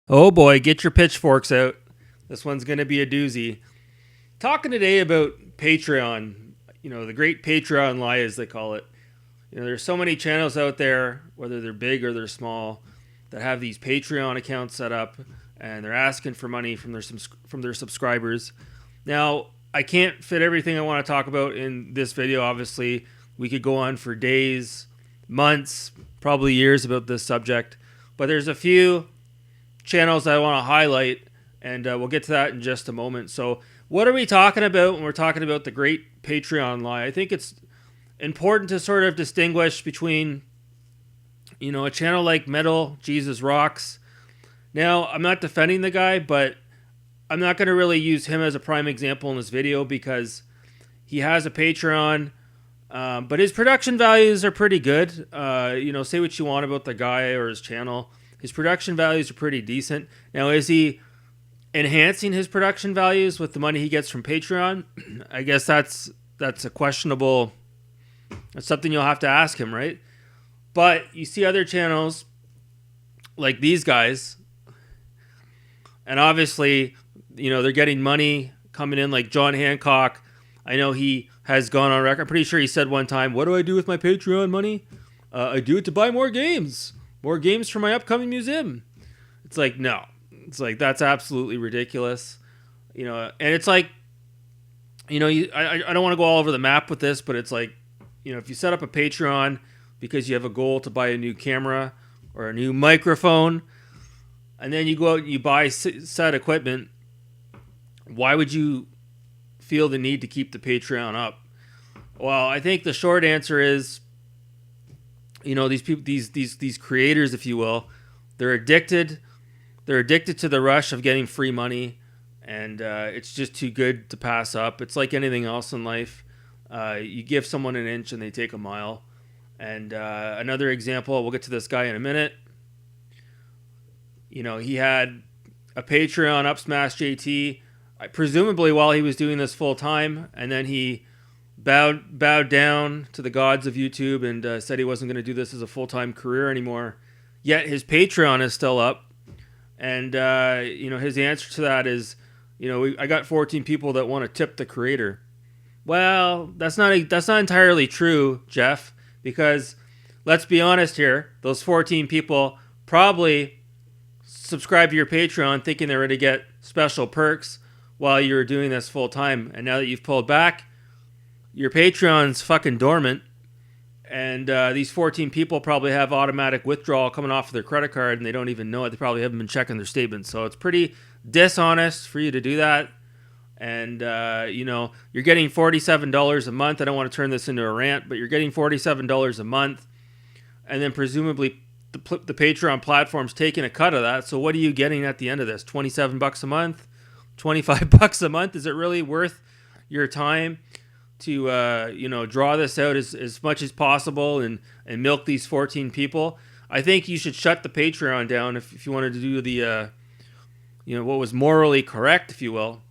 Oh boy, get your pitchforks out. This one's going to be a doozy. Talking today about Patreon, the great Patreon lie, as they call it. There's so many channels out there, whether they're big or they're small, that have these Patreon accounts set up and they're asking for money from their subscribers. Now, I can't fit everything I want to talk about in this video, obviously. We could go on for days, months, probably years about this subject, but there's a few channels I want to highlight, and we'll get to that in just a moment. So, what are we talking about when we're talking about the great Patreon lie? I think it's important to sort of distinguish between, a channel like Metal Jesus Rocks. Now, I'm not defending the guy, but I'm not going to really use him as a prime example in this video because he has a Patreon, but his production values are pretty good. Say what you want about the guy or his channel. His production values are pretty decent. Now, is he enhancing his production values with the money he gets from Patreon? I guess that's a questionable. That's something you'll have to ask him, right? But you see other channels like these guys, and obviously, they're getting money coming in, like John Hancock. I know he has gone on record. I'm pretty sure he said one time, "What do I do with my Patreon money? I do it to buy more games. More games for my upcoming museum." It's like, no. It's like, that's absolutely ridiculous. And it's like, I don't want to go all over the map with this, but it's like, if you set up a Patreon because you have a goal to buy a new camera or a new microphone, and then you go out and you buy set equipment, why would you feel the need to keep the Patreon up? Well, I think the short answer is, these people, these creators, if you will, they're addicted. They're addicted to the rush of getting free money, and it's just too good to pass up. It's like anything else in life. You give someone an inch and they take a mile. And another example, we'll get to this guy in a minute. He had a Patreon, Up Smash JT, presumably while he was doing this full time, and then he bowed down to the gods of YouTube and said he wasn't going to do this as a full-time career anymore. Yet his Patreon is still up. And, his answer to that is, I got 14 people that want to tip the creator. Well, that's not entirely true, Jeff, because let's be honest here. Those 14 people probably subscribe to your Patreon thinking they're going to get special perks while you're doing this full time. And now that you've pulled back, your Patreon's fucking dormant. And these 14 people probably have automatic withdrawal coming off of their credit card, and they don't even know it. They probably haven't been checking their statements. So it's pretty dishonest for you to do that. And, you're getting $47 a month. I don't want to turn this into a rant, but you're getting $47 a month. And then presumably the Patreon platform's taking a cut of that. So what are you getting at the end of this? $27 a month? $25 a month? Is it really worth your time to draw this out as much as possible and milk these 14 people? I think you should shut the Patreon down if you wanted to do the what was morally correct, if you will.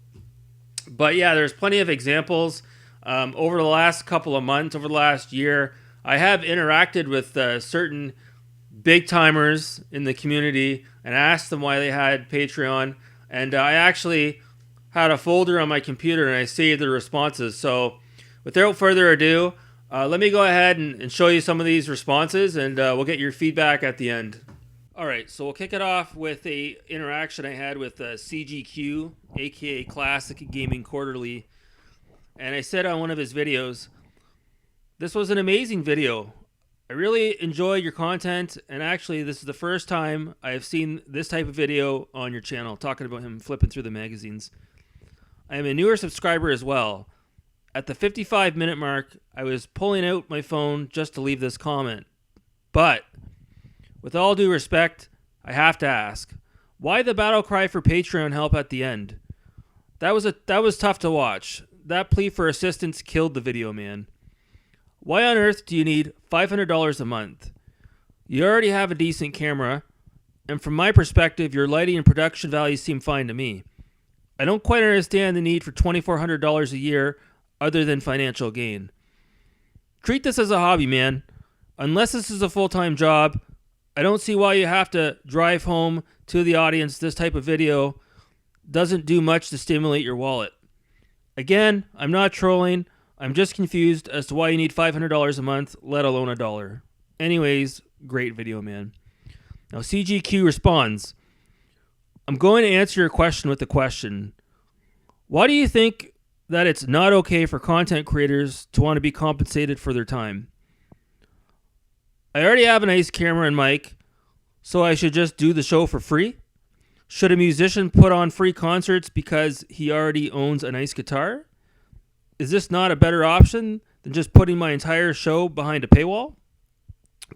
But yeah, there's plenty of examples. Over the last couple of months, over the last year, I have interacted with certain big timers in the community and asked them why they had Patreon. And I actually had a folder on my computer and I saved the responses. So without further ado, let me go ahead and show you some of these responses, and we'll get your feedback at the end. All right, so we'll kick it off with a interaction I had with CGQ, aka Classic Gaming Quarterly, and I said on one of his videos, "This was an amazing video. I really enjoy your content, and actually this is the first time I have seen this type of video on your channel," talking about him flipping through the magazines. "I am a newer subscriber as well. At the 55-minute mark, I was pulling out my phone just to leave this comment. But with all due respect, I have to ask, why the battle cry for Patreon help at the end? That was tough to watch. That plea for assistance killed the video, man. Why on earth do you need $500 a month? You already have a decent camera, and from my perspective, your lighting and production values seem fine to me. I don't quite understand the need for $2,400 a year other than financial gain. Treat this as a hobby, man. Unless this is a full-time job, I don't see why you have to drive home to the audience. This type of video doesn't do much to stimulate your wallet. Again, I'm not trolling. I'm just confused as to why you need $500 a month, let alone $1. Anyways, great video, man. Now, CGQ responds, I'm going to answer your question with a question. Why do you think that it's not okay for content creators to want to be compensated for their time? I already have a nice camera and mic, so I should just do the show for free? Should a musician put on free concerts because he already owns a nice guitar? Is this not a better option than just putting my entire show behind a paywall?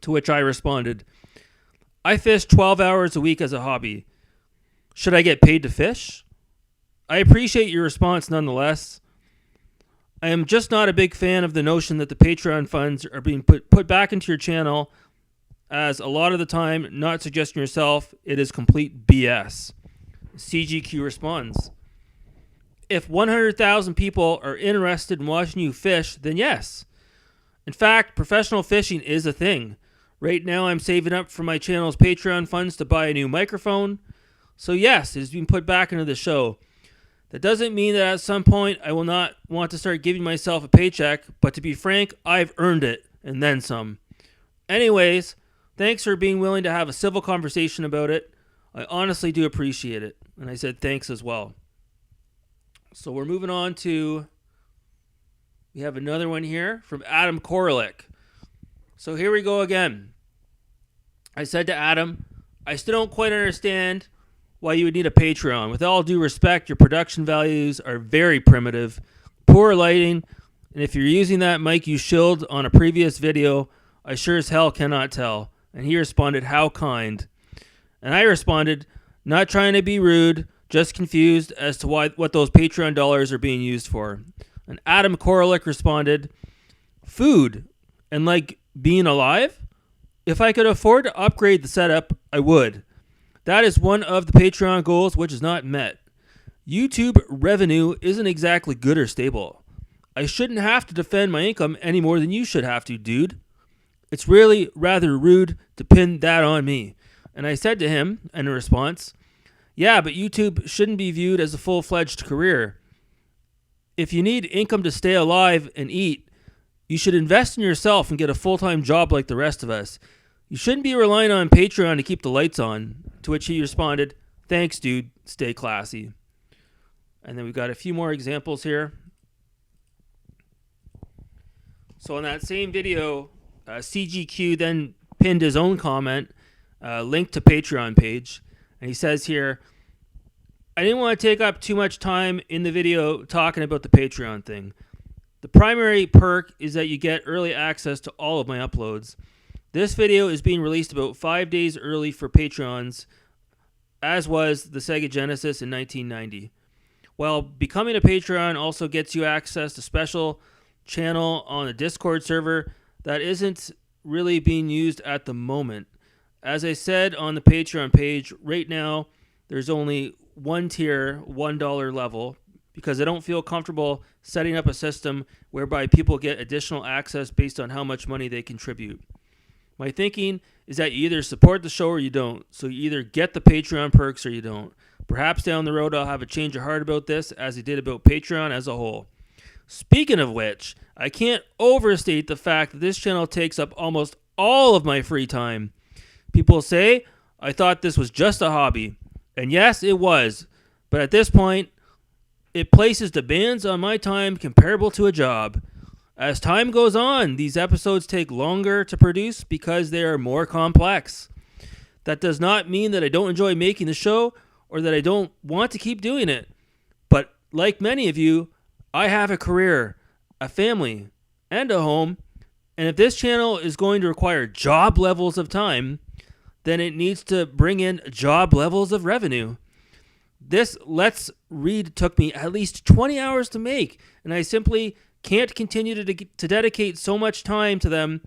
To which I responded, I fish 12 hours a week as a hobby. Should I get paid to fish? I appreciate your response nonetheless. I am just not a big fan of the notion that the Patreon funds are being put back into your channel, as a lot of the time, not suggesting yourself, it is complete BS. CGQ responds, if 100,000 people are interested in watching you fish, then yes. In fact, professional fishing is a thing. Right now, I'm saving up for my channel's Patreon funds to buy a new microphone. So yes, it is being put back into the show. That doesn't mean that at some point I will not want to start giving myself a paycheck, but to be frank, I've earned it, and then some. Anyways, thanks for being willing to have a civil conversation about it. I honestly do appreciate it. And I said thanks as well. So we're moving on to, we have another one here from Adam Koralik. So here we go again. I said to Adam, I still don't quite understand why you would need a Patreon. With all due respect, your production values are very primitive, poor lighting, and if you're using that mic you shilled on a previous video, I sure as hell cannot tell. And he responded, how kind. And I responded, not trying to be rude, just confused as to what those Patreon dollars are being used for. And Adam Koralik responded, food, and like being alive? If I could afford to upgrade the setup, I would. That is one of the Patreon goals which is not met. YouTube revenue isn't exactly good or stable. I shouldn't have to defend my income any more than you should have to, dude. It's really rather rude to pin that on me. And I said to him, in response, yeah, but YouTube shouldn't be viewed as a full-fledged career. If you need income to stay alive and eat, you should invest in yourself and get a full-time job like the rest of us. You shouldn't be relying on Patreon to keep the lights on. To which he responded, thanks, dude. Stay classy. And then we've got a few more examples here. So in that same video, CGQ then pinned his own comment, linked to Patreon page. And he says here, I didn't want to take up too much time in the video talking about the Patreon thing. The primary perk is that you get early access to all of my uploads. This video is being released about 5 days early for Patreons, as was the Sega Genesis in 1990. While becoming a Patreon also gets you access to special channel on the Discord server that isn't really being used at the moment. As I said on the Patreon page, right now there's only one tier, $1 level, because I don't feel comfortable setting up a system whereby people get additional access based on how much money they contribute. My thinking is that you either support the show or you don't. So you either get the Patreon perks or you don't. Perhaps down the road I'll have a change of heart about this, as I did about Patreon as a whole. Speaking of which, I can't overstate the fact that this channel takes up almost all of my free time. People say I thought this was just a hobby. And yes, it was. But at this point, it places demands on my time comparable to a job. As time goes on, these episodes take longer to produce because they are more complex. That does not mean that I don't enjoy making the show or that I don't want to keep doing it. But like many of you, I have a career, a family, and a home. And if this channel is going to require job levels of time, then it needs to bring in job levels of revenue. This Let's Read took me at least 20 hours to make, and I simply can't continue to dedicate so much time to them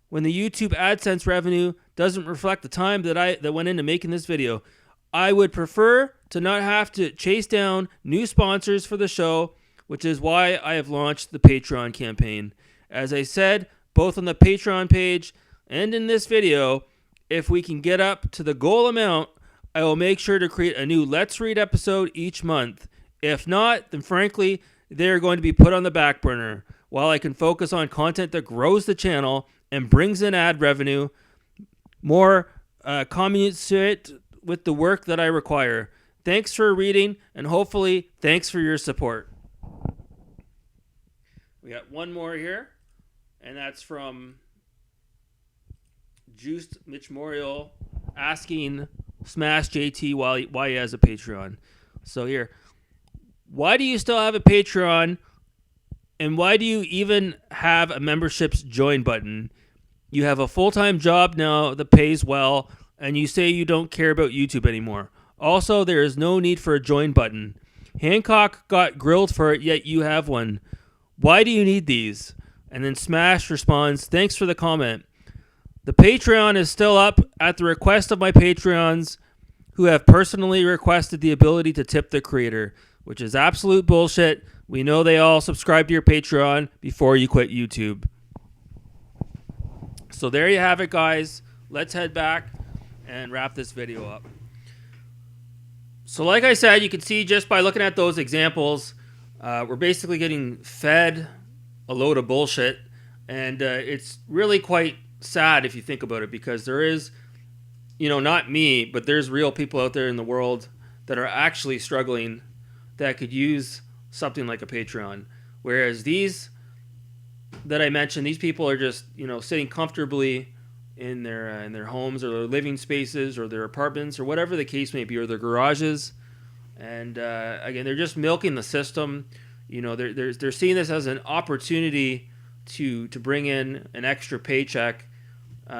when the YouTube AdSense revenue doesn't reflect the time that went into making this video. I would prefer to not have to chase down new sponsors for the show, which is why I have launched the Patreon campaign. As I said, both on the Patreon page and in this video, if we can get up to the goal amount, I will make sure to create a new Let's Read episode each month. If not, then frankly, they're going to be put on the back burner while I can focus on content that grows the channel and brings in ad revenue, more commensurate with the work that I require. Thanks for reading, and hopefully, thanks for your support. We got one more here, and that's from Juiced Mitch Morial asking Smash JT why he has a Patreon. So here, why do you still have a Patreon, and why do you even have a membership's join button? You have a full-time job now that pays well, and you say you don't care about YouTube anymore. Also, there is no need for a join button. Hancock got grilled for it, yet you have one. Why do you need these? And then Smash responds, thanks for the comment. The Patreon is still up at the request of my Patreons who have personally requested the ability to tip the creator, which is absolute bullshit. We know they all subscribe to your Patreon before you quit YouTube. So there you have it, guys. Let's head back and wrap this video up. So like I said, you can see just by looking at those examples, we're basically getting fed a load of bullshit. And it's really quite sad if you think about it, because there is, not me, but there's real people out there in the world that are actually struggling that could use something like a Patreon. Whereas these that I mentioned, these people are just, sitting comfortably in their homes or their living spaces or their apartments or whatever the case may be, or their garages. And again, they're just milking the system. They're seeing this as an opportunity to bring in an extra paycheck.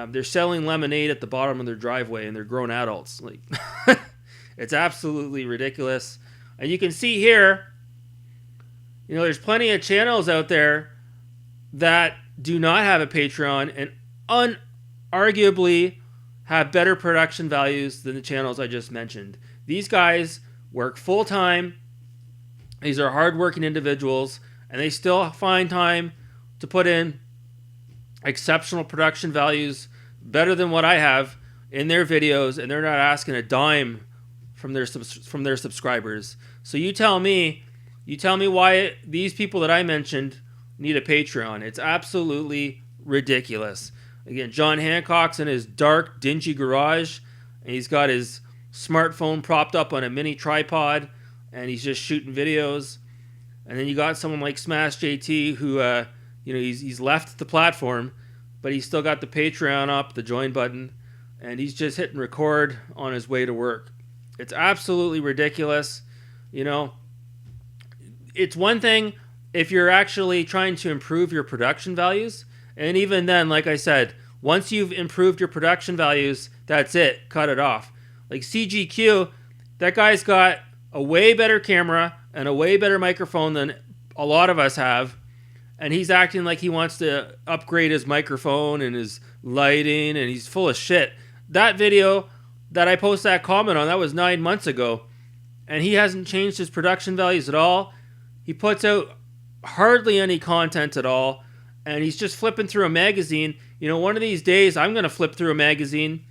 They're selling lemonade at the bottom of their driveway, and they're grown adults. Like, it's absolutely ridiculous. And you can see here, there's plenty of channels out there that do not have a Patreon and unarguably have better production values than the channels I just mentioned. These guys work full time. These are hardworking individuals, and they still find time to put in exceptional production values, better than what I have in their videos, and they're not asking a dime from their subscribers. So you tell me why these people that I mentioned need a Patreon. It's absolutely ridiculous. Again, John Hancock's in his dark, dingy garage, and he's got his smartphone propped up on a mini tripod, and he's just shooting videos. And then you got someone like Smash JT who, he's left the platform, but he's still got the Patreon up, the join button, and he's just hitting record on his way to work. It's absolutely ridiculous. It's one thing if you're actually trying to improve your production values, and even then, like I said, once you've improved your production values, that's it. Cut it off. Like CGQ, that guy's got a way better camera and a way better microphone than a lot of us have, and he's acting like he wants to upgrade his microphone and his lighting, and he's full of shit. That video that I posted that comment on, that was 9 months ago, and he hasn't changed his production values at all. He puts out hardly any content at all, and he's just flipping through a magazine. One of these days I'm going to flip through a magazine,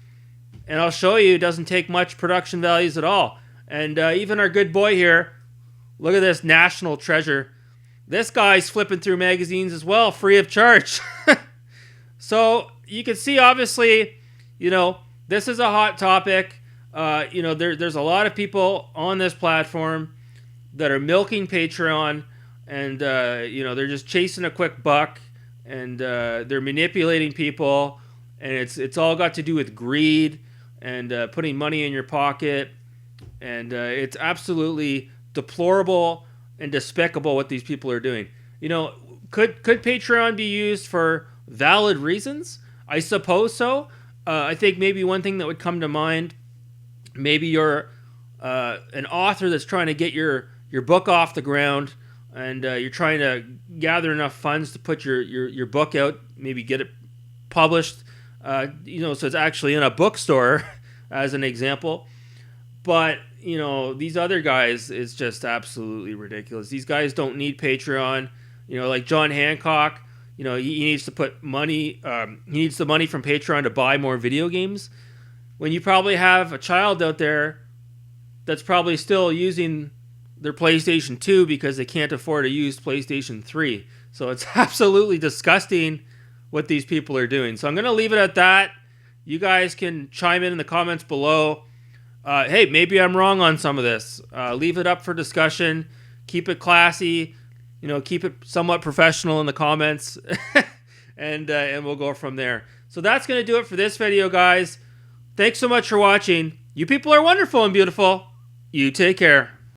and I'll show you it doesn't take much production values at all. And even our good boy here, look at this national treasure. This guy's flipping through magazines as well, free of charge. So you can see, obviously, this is a hot topic. There's a lot of people on this platform that are milking Patreon, and they're just chasing a quick buck, and they're manipulating people, and it's all got to do with greed and putting money in your pocket, and it's absolutely deplorable and despicable what these people are doing. Could Patreon be used for valid reasons? I suppose so. I think maybe one thing that would come to mind, maybe you're an author that's trying to get your book off the ground, and you're trying to gather enough funds to put your book out, maybe get it published, so it's actually in a bookstore, as an example. But, these other guys, it's just absolutely ridiculous. These guys don't need Patreon. Like John Hancock, he needs to put money, he needs the money from Patreon to buy more video games. when you probably have a child out there that's probably still using their PlayStation 2 because they can't afford a used PlayStation 3. So it's absolutely disgusting what these people are doing. So I'm going to leave it at that. You guys can chime in the comments below. Hey, maybe I'm wrong on some of this. Leave it up for discussion. Keep it classy. Keep it somewhat professional in the comments. and we'll go from there. So that's going to do it for this video, guys. Thanks so much for watching. You people are wonderful and beautiful. You take care.